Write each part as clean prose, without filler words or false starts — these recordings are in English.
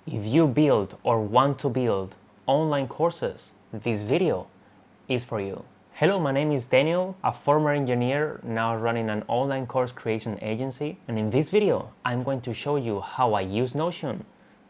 If you build or want to build online courses, this video is for you. Hello, my name is Daniel, a former engineer now running an online course creation agency. And in this video, I'm going to show you how I use Notion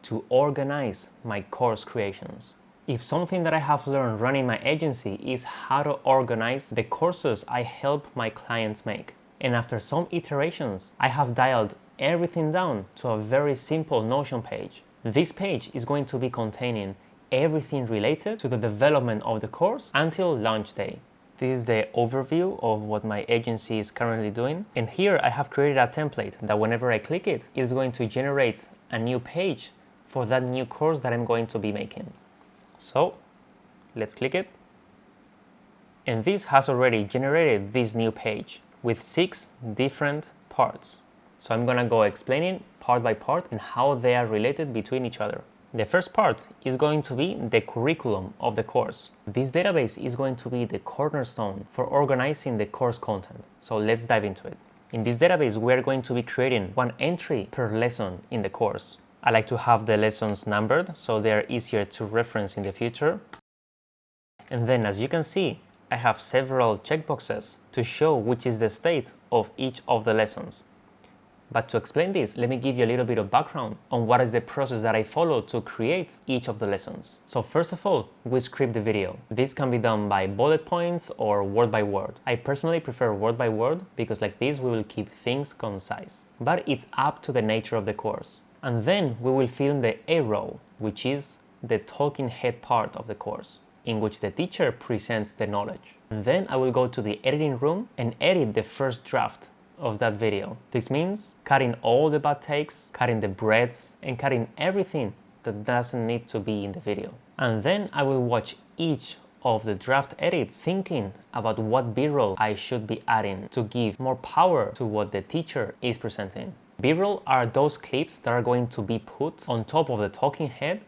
to organize my course creations. If something that I have learned running my agency is how to organize the courses I help my clients make. And after some iterations, I have dialed everything down to a very simple Notion page. This page is going to be containing everything related to the development of the course until launch day. This is the overview of what my agency is currently doing. And here I have created a template that whenever I click it, it's going to generate a new page for that new course that I'm going to be making. So let's click it. And this has already generated this new page with 6 different parts. So I'm gonna go explaining part by part and how they are related between each other. The first part is going to be the curriculum of the course. This database is going to be the cornerstone for organizing the course content. So let's dive into it. In this database, we are going to be creating one entry per lesson in the course. I like to have the lessons numbered so they are easier to reference in the future. And then, as you can see, I have several checkboxes to show which is the state of each of the lessons. But to explain this, let me give you a little bit of background on what is the process that I follow to create each of the lessons. So first of all, we script the video. This can be done by bullet points or word by word. I personally prefer word by word because like this we will keep things concise. But it's up to the nature of the course. And then we will film the A roll, which is the talking head part of the course, in which the teacher presents the knowledge. And then I will go to the editing room and edit the first draft of that video. This means cutting all the bad takes, cutting the breads, and cutting everything that doesn't need to be in the video. And then I will watch each of the draft edits thinking about what B-roll I should be adding to give more power to what the teacher is presenting. B-roll are those clips that are going to be put on top of the talking head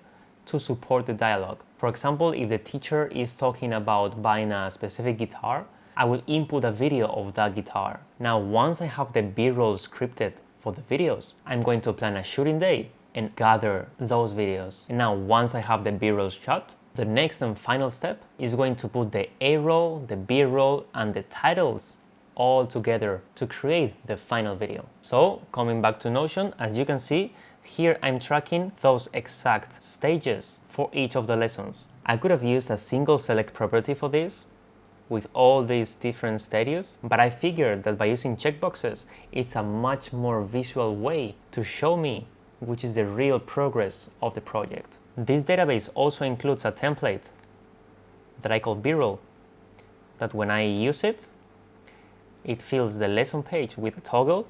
to support the dialogue. For example, if the teacher is talking about buying a specific guitar, I will input a video of that guitar. Now, once I have the B-roll scripted for the videos, I'm going to plan a shooting day and gather those videos. And now, once I have the B-roll shot, the next and final step is going to put the A-roll, the B-roll, and the titles all together to create the final video. So, coming back to Notion, as you can see, here I'm tracking those exact stages for each of the lessons. I could have used a single select property for this, with all these different stadiums, but I figured that by using checkboxes, it's a much more visual way to show me which is the real progress of the project. This database also includes a template that I call B-roll, that when I use it, it fills the lesson page with a toggle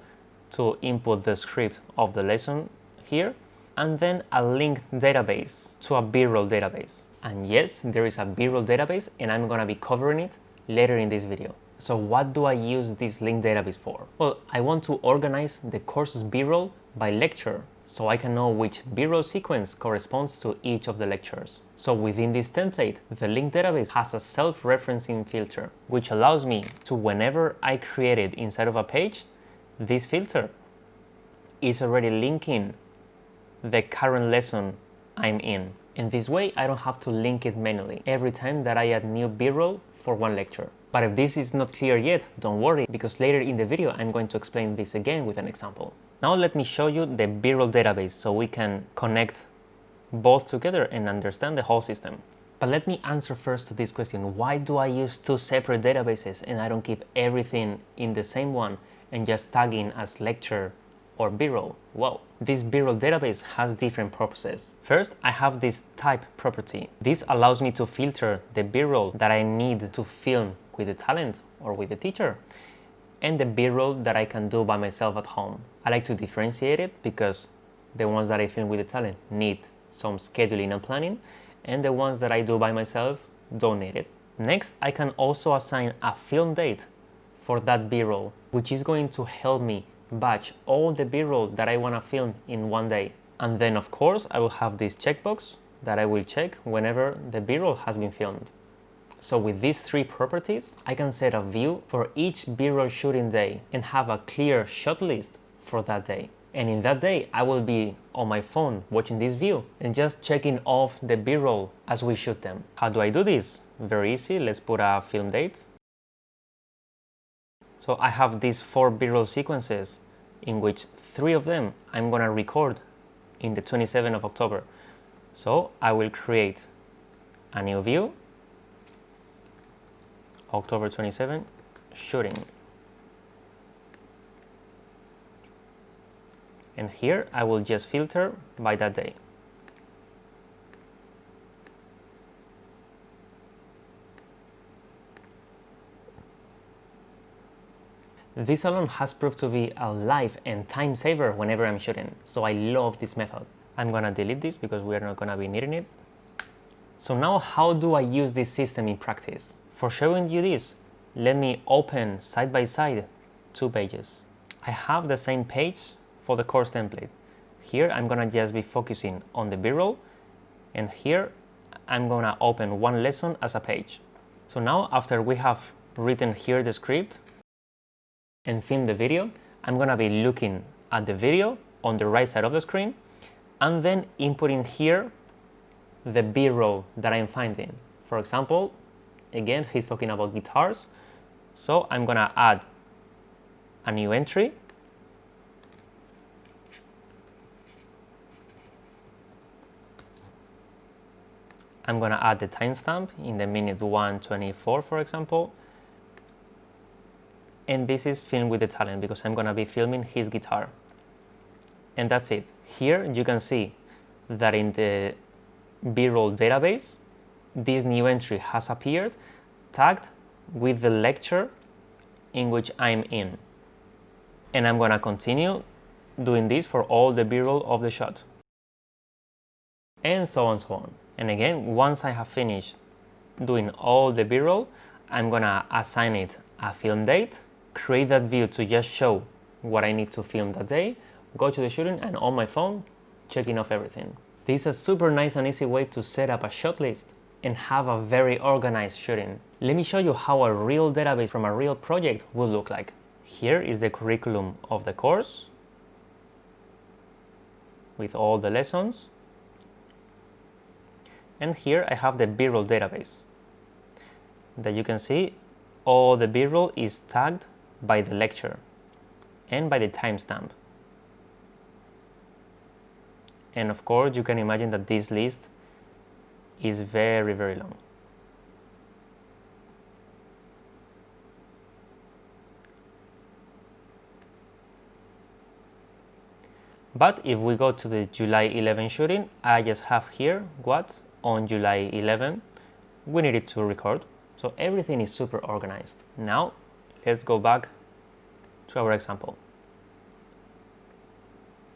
to input the script of the lesson here, and then a linked database to a B-roll database. And yes, there is a B-roll database, and I'm gonna be covering it later in this video. So what do I use this link database for? Well, I want to organize the course's B-roll by lecture, so I can know which B-roll sequence corresponds to each of the lectures. So within this template, the link database has a self-referencing filter, which allows me to, whenever I create it inside of a page, this filter is already linking the current lesson I'm in. In this way, I don't have to link it manually every time that I add new B-roll for one lecture. But if this is not clear yet, don't worry, because later in the video I'm going to explain this again with an example. Now let me show you the B-roll database so we can connect both together and understand the whole system. But let me answer first to this question: why do I use 2 separate databases and I don't keep everything in the same one and just tag in as lecture or B-roll? Well, this B-roll database has different purposes. First, I have this type property. This allows me to filter the B-roll that I need to film with the talent or with the teacher, and the B-roll that I can do by myself at home. I like to differentiate it because the ones that I film with the talent need some scheduling and planning, and the ones that I do by myself don't need it. Next, I can also assign a film date for that B-roll, which is going to help me batch all the B-roll that I want to film in one day. And then of course I will have this checkbox that I will check whenever the B-roll has been filmed. So with these 3 properties, I can set a view for each B-roll shooting day and have a clear shot list for that day. And in that day, I will be on my phone watching this view and just checking off the B-roll as we shoot them. How do I do this? Very easy. Let's put a film date. So I have these 4 B-roll sequences in which 3 of them I'm gonna record in the 27th of October. So I will create a new view, October 27, shooting. And here I will just filter by that day. This alone has proved to be a life and time saver whenever I'm shooting, so I love this method. I'm gonna delete this because we are not gonna be needing it. So now how do I use this system in practice? For showing you this, let me open side by side 2 pages. I have the same page for the course template. Here I'm gonna just be focusing on the B-roll, and here I'm gonna open 1 lesson as a page. So now after we have written here the script and film the video, I'm gonna be looking at the video on the right side of the screen and then inputting here the B-roll that I'm finding. For example, again, he's talking about guitars, so I'm gonna add a new entry. I'm gonna add the timestamp in the minute 1:24, for example. And this is filmed with the talent because I'm gonna be filming his guitar. And that's it. Here you can see that in the B-roll database, this new entry has appeared tagged with the lecture in which I'm in. And I'm gonna continue doing this for all the B-roll of the shot. And so on, so on. And again, once I have finished doing all the B-roll, I'm gonna assign it a film date, create that view to just show what I need to film that day, go to the shooting, and on my phone, checking off everything. This is a super nice and easy way to set up a shot list and have a very organized shooting. Let me show you how a real database from a real project will look like. Here is the curriculum of the course with all the lessons. And here I have the B-roll database that you can see all the B-roll is tagged by the lecture and by the timestamp. And of course, you can imagine that this list is very, very long. But if we go to the July 11 shooting, I just have here what on July 11 we needed to record. So everything is super organized. Now let's go back to our example.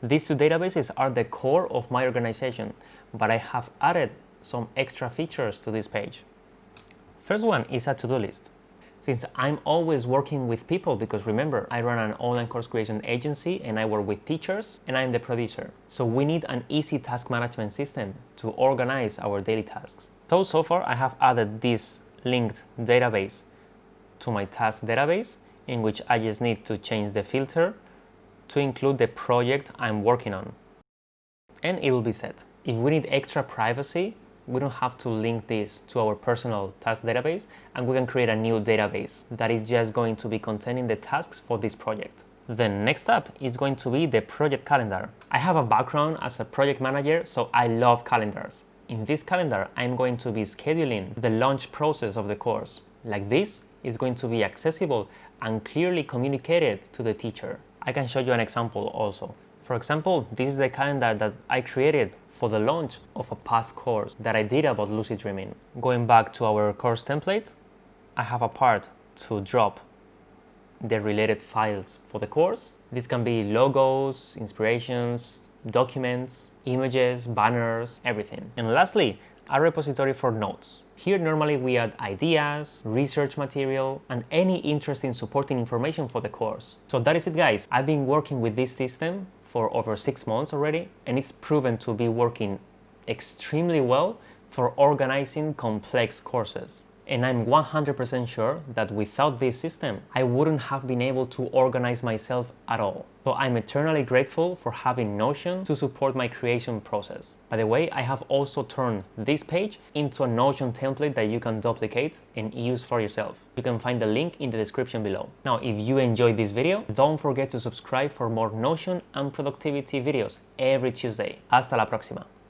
These 2 databases are the core of my organization, but I have added some extra features to this page. First one is a to-do list. Since I'm always working with people, because remember, I run an online course creation agency and I work with teachers and I'm the producer. So we need an easy task management system to organize our daily tasks. So far I have added this linked database to my task database, in which I just need to change the filter to include the project I'm working on. And it will be set. If we need extra privacy, we don't have to link this to our personal task database, and we can create a new database that is just going to be containing the tasks for this project. The next step is going to be the project calendar. I have a background as a project manager, so I love calendars. In this calendar, I'm going to be scheduling the launch process of the course. Like this, it's going to be accessible and clearly communicated to the teacher. I can show you an example also. For example, this is the calendar that I created for the launch of a past course that I did about lucid dreaming. Going back to our course templates, I have a part to drop the related files for the course. This can be logos, inspirations, documents, images, banners, everything. And lastly, a repository for notes. Here normally we add ideas, research material, and any interesting supporting information for the course. So that is it, guys. I've been working with this system for over 6 months already, and it's proven to be working extremely well for organizing complex courses. And I'm 100% sure that without this system, I wouldn't have been able to organize myself at all. So I'm eternally grateful for having Notion to support my creation process. By the way, I have also turned this page into a Notion template that you can duplicate and use for yourself. You can find the link in the description below. Now, if you enjoyed this video, don't forget to subscribe for more Notion and productivity videos every Tuesday. Hasta la próxima.